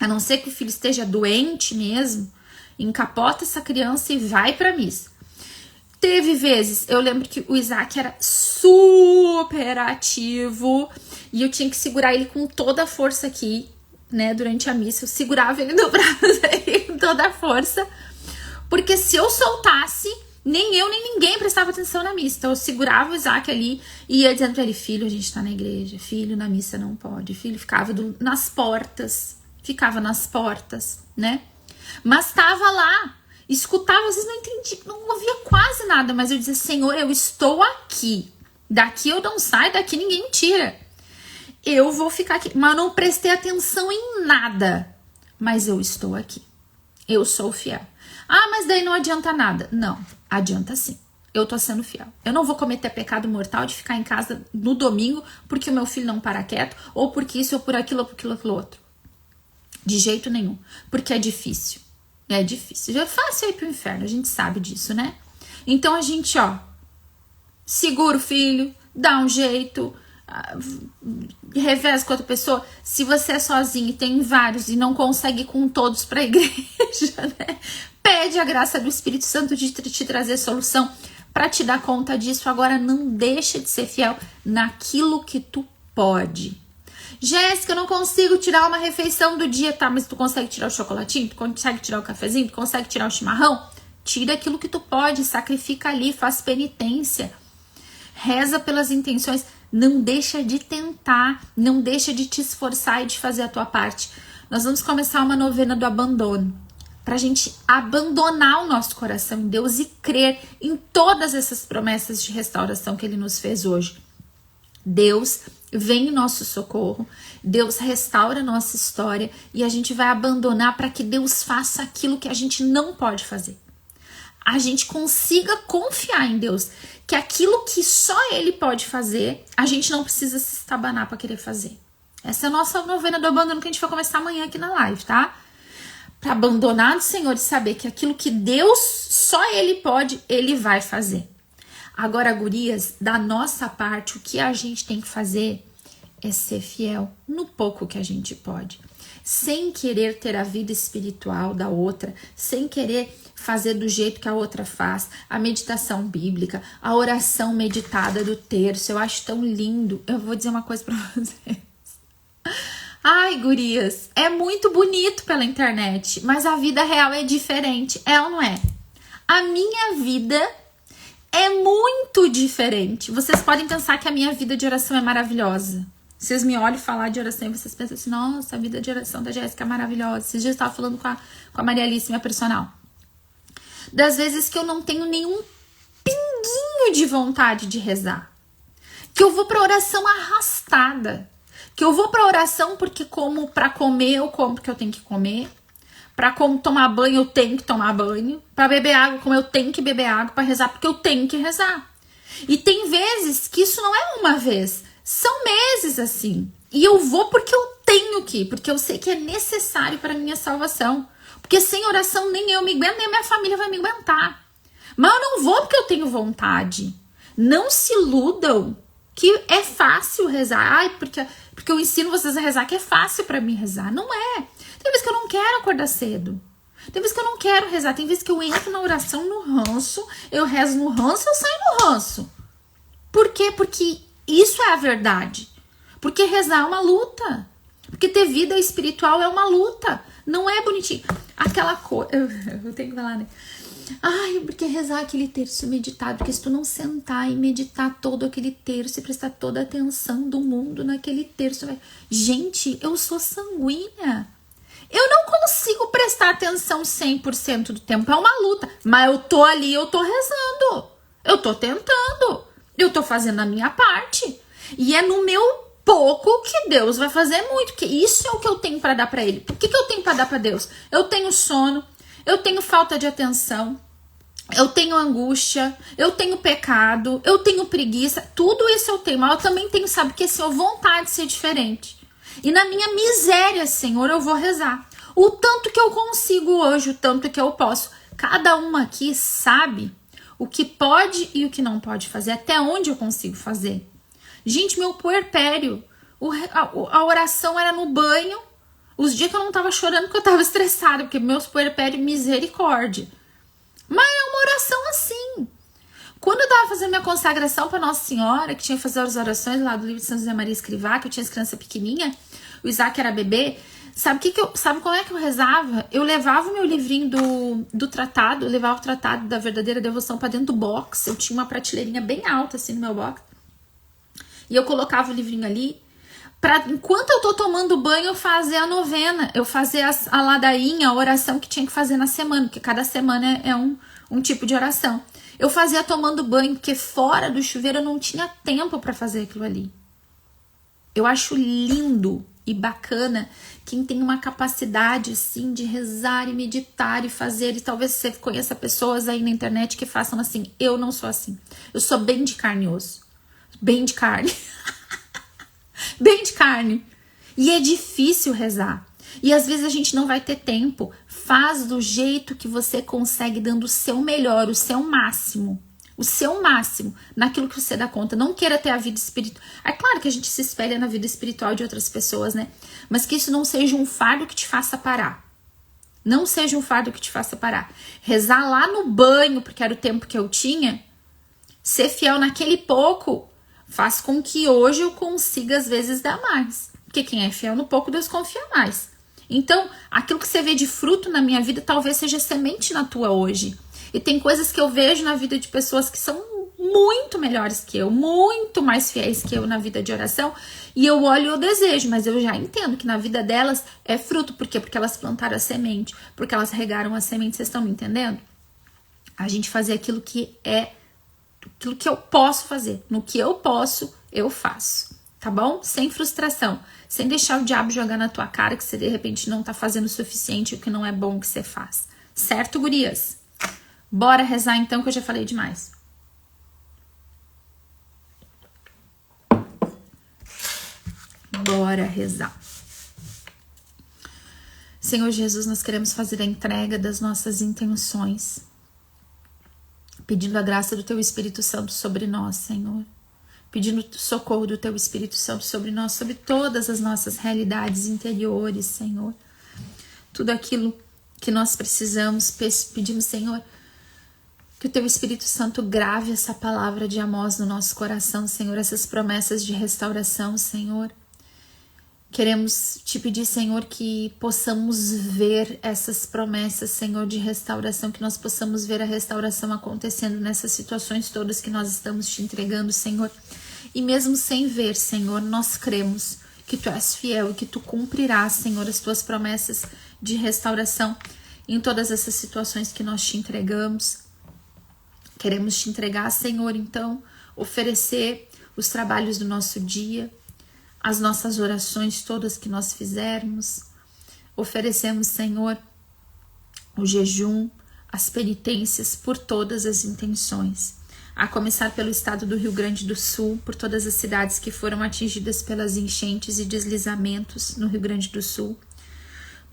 A: A não ser que o filho esteja doente mesmo, encapota essa criança e vai para missa. Teve vezes, eu lembro que o Isaac era super ativo e eu tinha que segurar ele com toda a força aqui, né, durante a missa. Eu segurava ele no braço com toda a força, porque se eu soltasse, nem eu nem ninguém prestava atenção na missa. Então eu segurava o Isaac ali e ia dizendo pra ele, filho, a gente tá na igreja, filho, na missa não pode. Filho, ficava nas portas, né? Mas tava lá, escutava, às vezes não entendi, não ouvia quase nada, mas eu dizia, Senhor, eu estou aqui. Daqui eu não saio, daqui ninguém me tira. Eu vou ficar aqui. Mas não prestei atenção em nada. Mas eu estou aqui. Eu sou fiel. Ah, mas daí não adianta nada. Não, adianta sim. Eu tô sendo fiel. Eu não vou cometer pecado mortal de ficar em casa no domingo porque o meu filho não para quieto, ou porque isso, ou por aquilo, ou por aquilo outro. De jeito nenhum. Porque é difícil. É difícil. Já é fácil ir pro inferno, a gente sabe disso, né? Então a gente, ó, segura o filho, dá um jeito, reveza com outra pessoa. Se você é sozinho e tem vários e não consegue ir com todos pra igreja, né? Pede a graça do Espírito Santo de te trazer solução para te dar conta disso. Agora não deixa de ser fiel naquilo que tu pode. Jéssica, eu não consigo tirar uma refeição do dia, tá? Mas tu consegue tirar o chocolatinho? Tu consegue tirar o cafezinho? Tu consegue tirar o chimarrão? Tira aquilo que tu pode, sacrifica ali, faz penitência. Reza pelas intenções. Não deixa de tentar, não deixa de te esforçar e de fazer a tua parte. Nós vamos começar uma novena do abandono. Pra gente abandonar o nosso coração em Deus e crer em todas essas promessas de restauração que Ele nos fez hoje. Deus vem em nosso socorro, Deus restaura a nossa história e a gente vai abandonar para que Deus faça aquilo que a gente não pode fazer. A gente consiga confiar em Deus, que aquilo que só Ele pode fazer, a gente não precisa se estabanar para querer fazer. Essa é a nossa novena do abandono que a gente vai começar amanhã aqui na live, tá? Para abandonar o Senhor e saber que aquilo que Deus, só Ele pode, Ele vai fazer. Agora, gurias, da nossa parte, o que a gente tem que fazer é ser fiel no pouco que a gente pode. Sem querer ter a vida espiritual da outra, sem querer fazer do jeito que a outra faz, a meditação bíblica, a oração meditada do terço, eu acho tão lindo. Eu vou dizer uma coisa para vocês. Ai, gurias, é muito bonito pela internet, mas a vida real é diferente, é ou não é? A minha vida é muito diferente. Vocês podem pensar que a minha vida de oração é maravilhosa. Vocês me olham falar de oração e vocês pensam assim, nossa, a vida de oração da Jéssica é maravilhosa. Esses dias eu estava falando com a Maria Alice, minha personal. Das vezes que eu não tenho nenhum pinguinho de vontade de rezar. Que eu vou pra oração arrastada. Que eu vou pra oração porque como pra comer, eu como porque eu tenho que comer. Pra como tomar banho, eu tenho que tomar banho. Pra beber água, como eu tenho que beber água. Pra rezar, porque eu tenho que rezar. E tem vezes que isso não é uma vez. São meses assim. E eu vou porque eu tenho que ir. Porque eu sei que é necessário para minha salvação. Porque sem oração nem eu me aguento, nem a minha família vai me aguentar. Mas eu não vou porque eu tenho vontade. Não se iludam que é fácil rezar. Ai, porque eu ensino vocês a rezar que é fácil para mim rezar. Não é. Tem vezes que eu não quero acordar cedo. Tem vezes que eu não quero rezar. Tem vezes que eu entro na oração no ranço. Eu rezo no ranço, eu saio no ranço. Por quê? Porque isso é a verdade. Porque rezar é uma luta. Porque ter vida espiritual é uma luta. Não é bonitinho. Aquela coisa... Eu tenho que falar, né? Ai, porque rezar aquele terço meditado. Porque se tu não sentar e meditar todo aquele terço e prestar toda a atenção do mundo naquele terço... Gente, eu sou sanguínea. Eu não consigo prestar atenção 100% do tempo. É uma luta. Mas eu tô ali, eu tô rezando. Eu tô tentando. Eu tô fazendo a minha parte. E é no meu pouco que Deus vai fazer muito. Porque isso é o que eu tenho para dar para Ele. O que eu tenho para dar para Deus? Eu tenho sono. Eu tenho falta de atenção. Eu tenho angústia. Eu tenho pecado. Eu tenho preguiça. Tudo isso eu tenho. Mas eu também tenho, sabe, que Senhor, vontade de ser diferente. E na minha miséria, Senhor, eu vou rezar. O tanto que eu consigo hoje, o tanto que eu posso. Cada uma aqui sabe o que pode e o que não pode fazer, até onde eu consigo fazer. Gente, meu puerpério, a oração era no banho, os dias que eu não tava chorando porque eu tava estressada, porque meus puerpérios, misericórdia. Mas é uma oração assim. Quando eu tava fazendo minha consagração para Nossa Senhora, que tinha que fazer as orações lá do livro de São José Maria Escrivá, que eu tinha as crianças pequenininha, o Isaac era bebê, sabe como é que eu rezava? Eu levava o meu livrinho do tratado, eu levava o tratado da verdadeira devoção para dentro do box. Eu tinha uma prateleirinha bem alta assim no meu box. E eu colocava o livrinho ali, pra enquanto eu tô tomando banho, eu fazia a novena, eu fazia a ladainha, a oração que tinha que fazer na semana, porque cada semana é um tipo de oração. Eu fazia tomando banho, porque fora do chuveiro eu não tinha tempo para fazer aquilo ali. Eu acho lindo e bacana quem tem uma capacidade assim de rezar e meditar e fazer, e talvez você conheça pessoas aí na internet que façam assim. Eu não sou assim. Eu sou bem de carne e osso. Bem de carne. Bem de carne. E é difícil rezar. E às vezes a gente não vai ter tempo. Faz do jeito que você consegue, dando o seu melhor, o seu máximo. O seu máximo naquilo que você dá conta. Não queira ter a vida espiritual. É claro que a gente se espelha na vida espiritual de outras pessoas, né? Mas que isso não seja um fardo que te faça parar. Não seja um fardo que te faça parar. Rezar lá no banho, porque era o tempo que eu tinha. Ser fiel naquele pouco faz com que hoje eu consiga às vezes dar mais. Porque quem é fiel no pouco, Deus confia mais. Então, aquilo que você vê de fruto na minha vida talvez seja semente na tua hoje. E tem coisas que eu vejo na vida de pessoas que são muito melhores que eu, muito mais fiéis que eu na vida de oração. E eu olho e eu desejo, mas eu já entendo que na vida delas é fruto. Por quê? Porque elas plantaram a semente, porque elas regaram a semente. Vocês estão me entendendo? A gente fazer aquilo que eu posso fazer. No que eu posso, eu faço. Tá bom? Sem frustração. Sem deixar o diabo jogar na tua cara que você de repente não tá fazendo o suficiente, o que não é bom que você faz. Certo, gurias? Bora rezar então, que eu já falei demais. Bora rezar. Senhor Jesus, nós queremos fazer a entrega das nossas intenções, pedindo a graça do Teu Espírito Santo sobre nós, Senhor. Pedindo socorro do Teu Espírito Santo sobre nós, sobre todas as nossas realidades interiores, Senhor. Tudo aquilo que nós precisamos, pedimos, Senhor, que o Teu Espírito Santo grave essa palavra de Amós no nosso coração, Senhor, essas promessas de restauração, Senhor. Queremos te pedir, Senhor, que possamos ver essas promessas, Senhor, de restauração, que nós possamos ver a restauração acontecendo nessas situações todas que nós estamos te entregando, Senhor. E mesmo sem ver, Senhor, nós cremos que Tu és fiel e que Tu cumprirás, Senhor, as Tuas promessas de restauração em todas essas situações que nós te entregamos. Queremos te entregar, Senhor, então, oferecer os trabalhos do nosso dia, as nossas orações todas que nós fizermos. Oferecemos, Senhor, o jejum, as penitências por todas as intenções. A começar pelo estado do Rio Grande do Sul, por todas as cidades que foram atingidas pelas enchentes e deslizamentos no Rio Grande do Sul.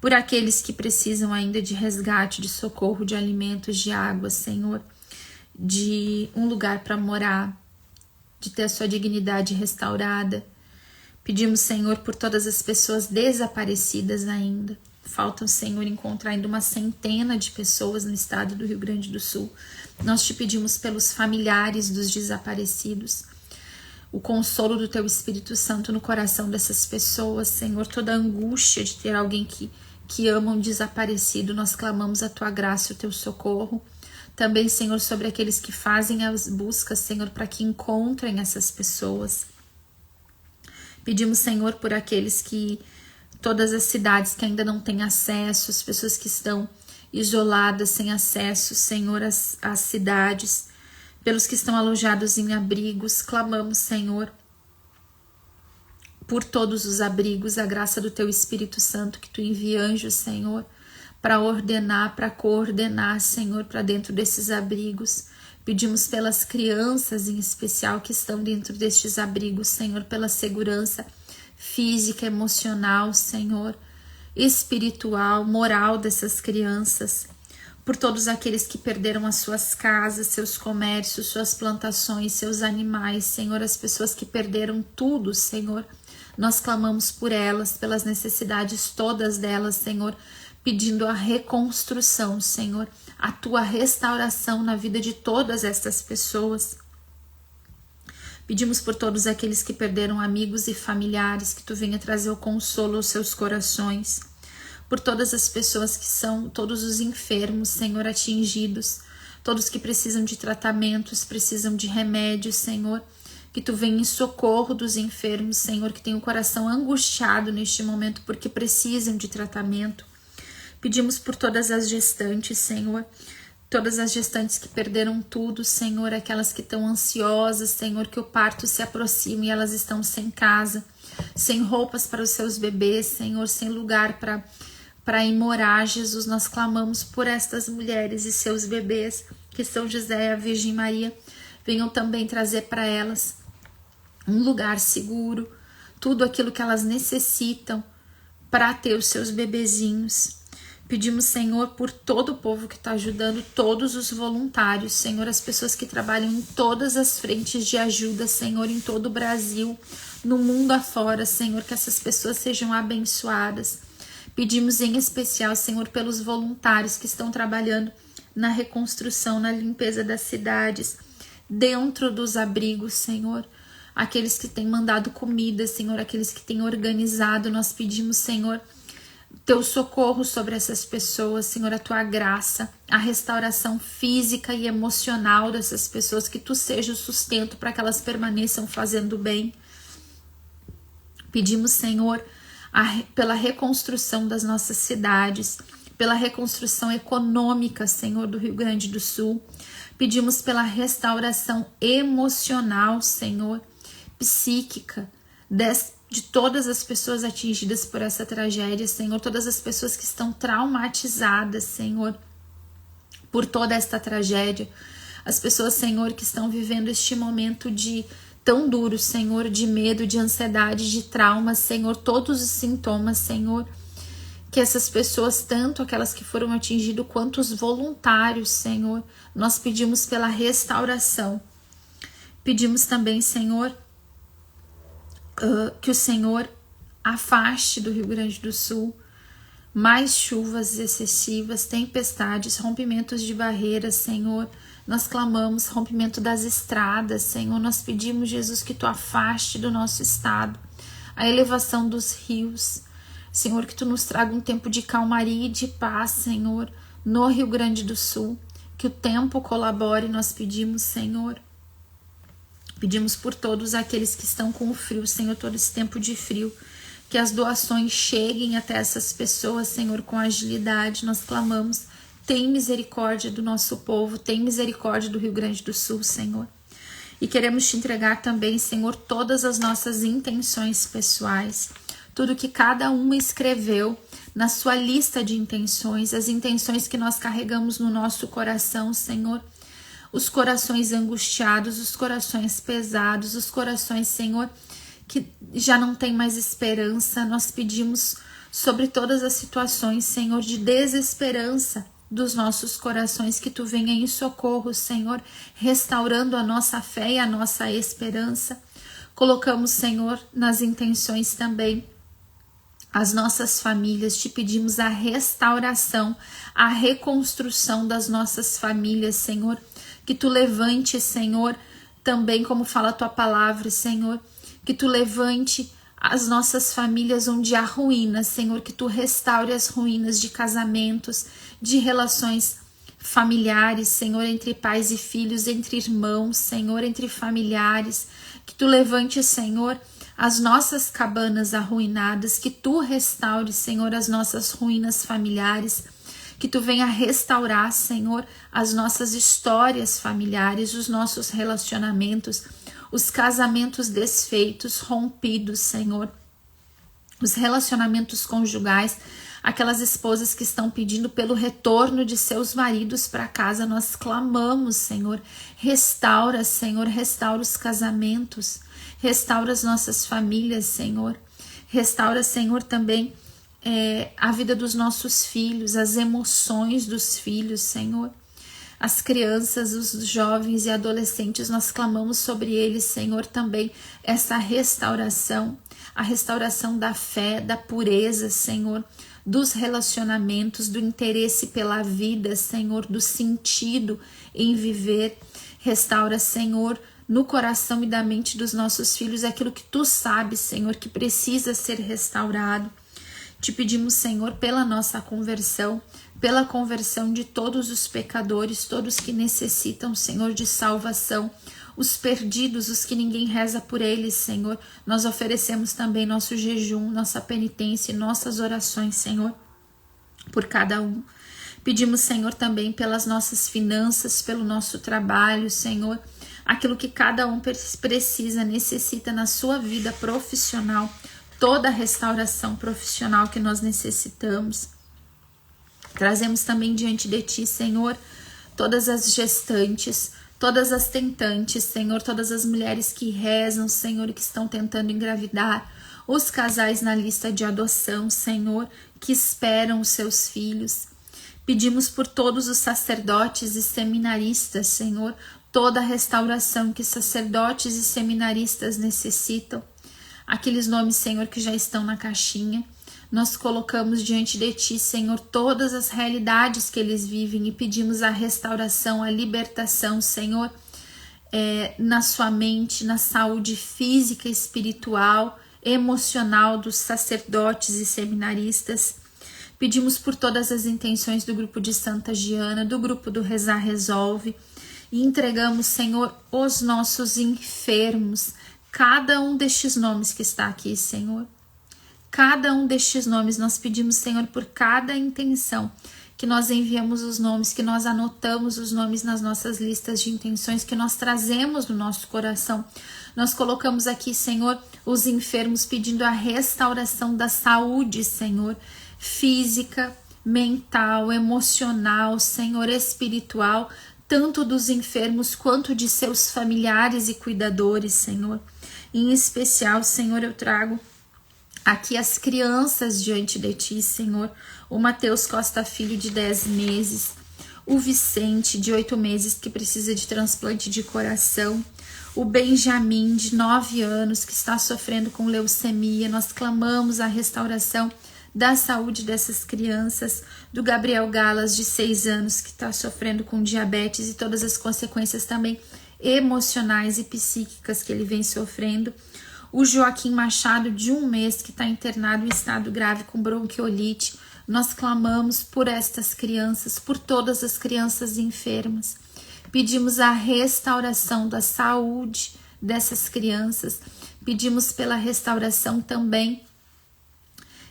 A: Por aqueles que precisam ainda de resgate, de socorro, de alimentos, de água, Senhor, de um lugar para morar, de ter a sua dignidade restaurada. Pedimos, Senhor, por todas as pessoas desaparecidas ainda. Faltam, Senhor, encontrar ainda uma centena de pessoas no estado do Rio Grande do Sul. Nós te pedimos pelos familiares dos desaparecidos, o consolo do Teu Espírito Santo no coração dessas pessoas, Senhor. Toda a angústia de ter alguém que ama um desaparecido, nós clamamos a Tua graça e o Teu socorro. Também, Senhor, sobre aqueles que fazem as buscas, Senhor, para que encontrem essas pessoas. Pedimos, Senhor, por aqueles que, todas as cidades que ainda não têm acesso, as pessoas que estão isoladas, sem acesso, Senhor, às cidades, pelos que estão alojados em abrigos, clamamos, Senhor, por todos os abrigos, a graça do Teu Espírito Santo, que Tu envia anjos, Senhor, para ordenar, para coordenar, Senhor, para dentro desses abrigos. Pedimos pelas crianças em especial que estão dentro destes abrigos, Senhor, pela segurança física, emocional, Senhor, espiritual, moral dessas crianças, por todos aqueles que perderam as suas casas, seus comércios, suas plantações, seus animais, Senhor, as pessoas que perderam tudo, Senhor. Nós clamamos por elas, pelas necessidades todas delas, Senhor, pedindo a reconstrução, Senhor, a Tua restauração na vida de todas estas pessoas. Pedimos por todos aqueles que perderam amigos e familiares, que Tu venha trazer o consolo aos seus corações. Por todas as pessoas que são, todos os enfermos, Senhor, atingidos, todos que precisam de tratamentos, precisam de remédios, Senhor, que Tu venha em socorro dos enfermos, Senhor, que tem o coração angustiado neste momento porque precisam de tratamento. Pedimos por todas as gestantes, Senhor, todas as gestantes que perderam tudo, Senhor, aquelas que estão ansiosas, Senhor, que o parto se aproxima e elas estão sem casa, sem roupas para os seus bebês, Senhor, sem lugar para ir morar. Jesus, nós clamamos por estas mulheres e seus bebês, que São José e a Virgem Maria venham também trazer para elas um lugar seguro, tudo aquilo que elas necessitam para ter os seus bebezinhos. Pedimos, Senhor, por todo o povo que está ajudando, todos os voluntários, Senhor, as pessoas que trabalham em todas as frentes de ajuda, Senhor, em todo o Brasil, no mundo afora, Senhor, que essas pessoas sejam abençoadas. Pedimos em especial, Senhor, pelos voluntários que estão trabalhando na reconstrução, na limpeza das cidades, dentro dos abrigos, Senhor, aqueles que têm mandado comida, Senhor, aqueles que têm organizado. Nós pedimos, Senhor, Teu socorro sobre essas pessoas, Senhor, a Tua graça, a restauração física e emocional dessas pessoas, que Tu seja o sustento para que elas permaneçam fazendo bem. Pedimos, Senhor, pela reconstrução das nossas cidades, pela reconstrução econômica, Senhor, do Rio Grande do Sul. Pedimos pela restauração emocional, Senhor, psíquica, de todas as pessoas atingidas por essa tragédia, Senhor, todas as pessoas que estão traumatizadas, Senhor, por toda esta tragédia, as pessoas, Senhor, que estão vivendo este momento tão duro, Senhor, de medo, de ansiedade, de trauma, Senhor, todos os sintomas, Senhor, que essas pessoas, tanto aquelas que foram atingidas quanto os voluntários, Senhor, nós pedimos pela restauração. Pedimos também, Senhor, que o Senhor afaste do Rio Grande do Sul mais chuvas excessivas, tempestades, rompimentos de barreiras, Senhor. Nós clamamos rompimento das estradas, Senhor. Nós pedimos, Jesus, que Tu afaste do nosso estado a elevação dos rios. Senhor, que Tu nos traga um tempo de calmaria e de paz, Senhor, no Rio Grande do Sul. Que o tempo colabore, nós pedimos, Senhor. Pedimos por todos aqueles que estão com o frio, Senhor, todo esse tempo de frio. Que as doações cheguem até essas pessoas, Senhor, com agilidade. Nós clamamos, tem misericórdia do nosso povo, tem misericórdia do Rio Grande do Sul, Senhor. E queremos Te entregar também, Senhor, todas as nossas intenções pessoais. Tudo que cada uma escreveu na sua lista de intenções, as intenções que nós carregamos no nosso coração, Senhor. Os corações angustiados, os corações pesados, os corações, Senhor, que já não tem mais esperança. Nós pedimos sobre todas as situações, Senhor, de desesperança dos nossos corações, que Tu venha em socorro, Senhor, restaurando a nossa fé e a nossa esperança. Colocamos, Senhor, nas intenções também as nossas famílias. Te pedimos a restauração, a reconstrução das nossas famílias, Senhor. Que Tu levante, Senhor, também como fala a Tua palavra, Senhor, que Tu levante as nossas famílias onde há ruínas, Senhor, que Tu restaure as ruínas de casamentos, de relações familiares, Senhor, entre pais e filhos, entre irmãos, Senhor, entre familiares. Que Tu levante, Senhor, as nossas cabanas arruinadas, que Tu restaure, Senhor, as nossas ruínas familiares, que Tu venha restaurar, Senhor, as nossas histórias familiares, os nossos relacionamentos, os casamentos desfeitos, rompidos, Senhor, os relacionamentos conjugais, aquelas esposas que estão pedindo pelo retorno de seus maridos para casa. Nós clamamos, Senhor, restaura, Senhor, restaura os casamentos, restaura as nossas famílias, Senhor, restaura, Senhor, também a vida dos nossos filhos, as emoções dos filhos, Senhor. As crianças, os jovens e adolescentes, nós clamamos sobre eles, Senhor, também essa restauração, a restauração da fé, da pureza, Senhor, dos relacionamentos, do interesse pela vida, Senhor, do sentido em viver. Restaura, Senhor, no coração e da mente dos nossos filhos aquilo que Tu sabes, Senhor, que precisa ser restaurado. Te pedimos, Senhor, pela nossa conversão, pela conversão de todos os pecadores, todos que necessitam, Senhor, de salvação, os perdidos, os que ninguém reza por eles, Senhor. Nós oferecemos também nosso jejum, nossa penitência e nossas orações, Senhor, por cada um. Pedimos, Senhor, também pelas nossas finanças, pelo nosso trabalho, Senhor, aquilo que cada um precisa, necessita na sua vida profissional, toda a restauração profissional que nós necessitamos. Trazemos também diante de Ti, Senhor, todas as gestantes, todas as tentantes, Senhor, todas as mulheres que rezam, Senhor, e que estão tentando engravidar, os casais na lista de adoção, Senhor, que esperam os seus filhos. Pedimos por todos os sacerdotes e seminaristas, Senhor, toda a restauração que sacerdotes e seminaristas necessitam. Aqueles nomes, Senhor, que já estão na caixinha, nós colocamos diante de Ti, Senhor, todas as realidades que eles vivem e pedimos a restauração, a libertação, Senhor, na sua mente, na saúde física, espiritual, emocional dos sacerdotes e seminaristas. Pedimos por todas as intenções do grupo de Santa Giana, do grupo do Rezar Resolve, e entregamos, Senhor, os nossos enfermos, cada um destes nomes que está aqui, Senhor. Cada um destes nomes nós pedimos, Senhor, por cada intenção, que nós enviamos os nomes, que nós anotamos os nomes nas nossas listas de intenções, que nós trazemos no nosso coração. Nós colocamos aqui, Senhor, os enfermos pedindo a restauração da saúde, Senhor, física, mental, emocional, Senhor, espiritual, tanto dos enfermos quanto de seus familiares e cuidadores, Senhor. Em especial, Senhor, eu trago aqui as crianças diante de Ti, Senhor. O Mateus Costa Filho, de 10 meses. O Vicente, de 8 meses, que precisa de transplante de coração. O Benjamin, de 9 anos, que está sofrendo com leucemia. Nós clamamos a restauração da saúde dessas crianças. Do Gabriel Galas, de 6 anos, que está sofrendo com diabetes e todas as consequências também emocionais e psíquicas que ele vem sofrendo. O Joaquim Machado, de 1 mês, que está internado em estado grave com bronquiolite. Nós clamamos por estas crianças, por todas as crianças enfermas. Pedimos a restauração da saúde dessas crianças. Pedimos pela restauração também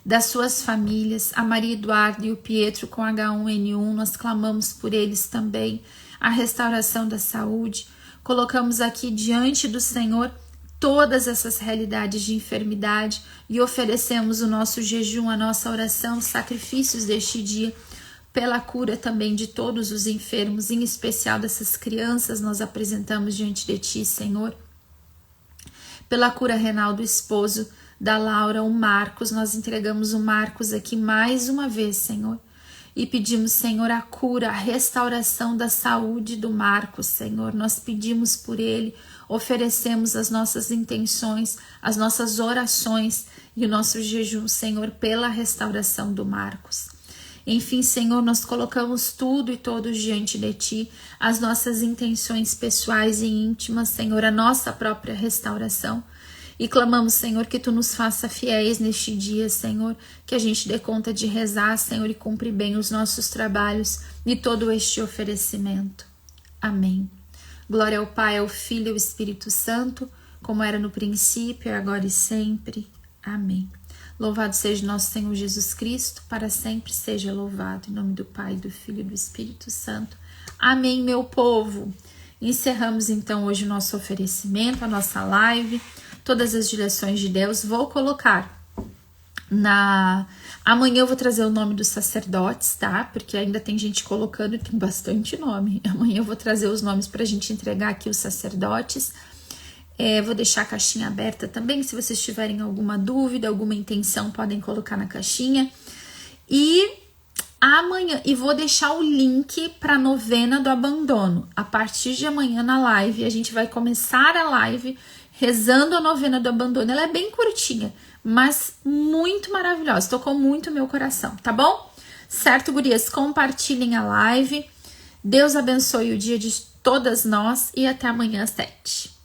A: das suas famílias, a Maria Eduarda e o Pietro com H1N1, nós clamamos por eles também, a restauração da saúde. Colocamos aqui diante do Senhor todas essas realidades de enfermidade e oferecemos o nosso jejum, a nossa oração, os sacrifícios deste dia, pela cura também de todos os enfermos, em especial dessas crianças, nós apresentamos diante de Ti, Senhor. Pela cura renal do esposo da Laura, o Marcos, nós entregamos o Marcos aqui mais uma vez, Senhor, e pedimos, Senhor, a cura, a restauração da saúde do Marcos, Senhor. Nós pedimos por ele, oferecemos as nossas intenções, as nossas orações e o nosso jejum, Senhor, pela restauração do Marcos. Enfim, Senhor, nós colocamos tudo e todos diante de Ti, as nossas intenções pessoais e íntimas, Senhor, a nossa própria restauração. E clamamos, Senhor, que Tu nos faça fiéis neste dia, Senhor, que a gente dê conta de rezar, Senhor, e cumprir bem os nossos trabalhos e todo este oferecimento. Amém. Glória ao Pai, ao Filho e ao Espírito Santo, como era no princípio, agora e sempre. Amém. Louvado seja nosso Senhor Jesus Cristo, para sempre seja louvado. Em nome do Pai, do Filho e do Espírito Santo. Amém, meu povo. Encerramos então hoje o nosso oferecimento, a nossa live, todas as direções de Deus. Vou colocar amanhã eu vou trazer o nome dos sacerdotes, tá? Porque ainda tem gente colocando e tem bastante nome. Amanhã eu vou trazer os nomes para a gente entregar aqui os sacerdotes. Vou deixar a caixinha aberta também, se vocês tiverem alguma dúvida, alguma intenção, podem colocar na caixinha. E amanhã, e vou deixar o link para a novena do abandono. A partir de amanhã na live, a gente vai começar a live rezando a novena do abandono. Ela é bem curtinha, mas muito maravilhosa. Tocou muito meu coração, tá bom? Certo, gurias? Compartilhem a live. Deus abençoe o dia de todas nós e até amanhã às 7.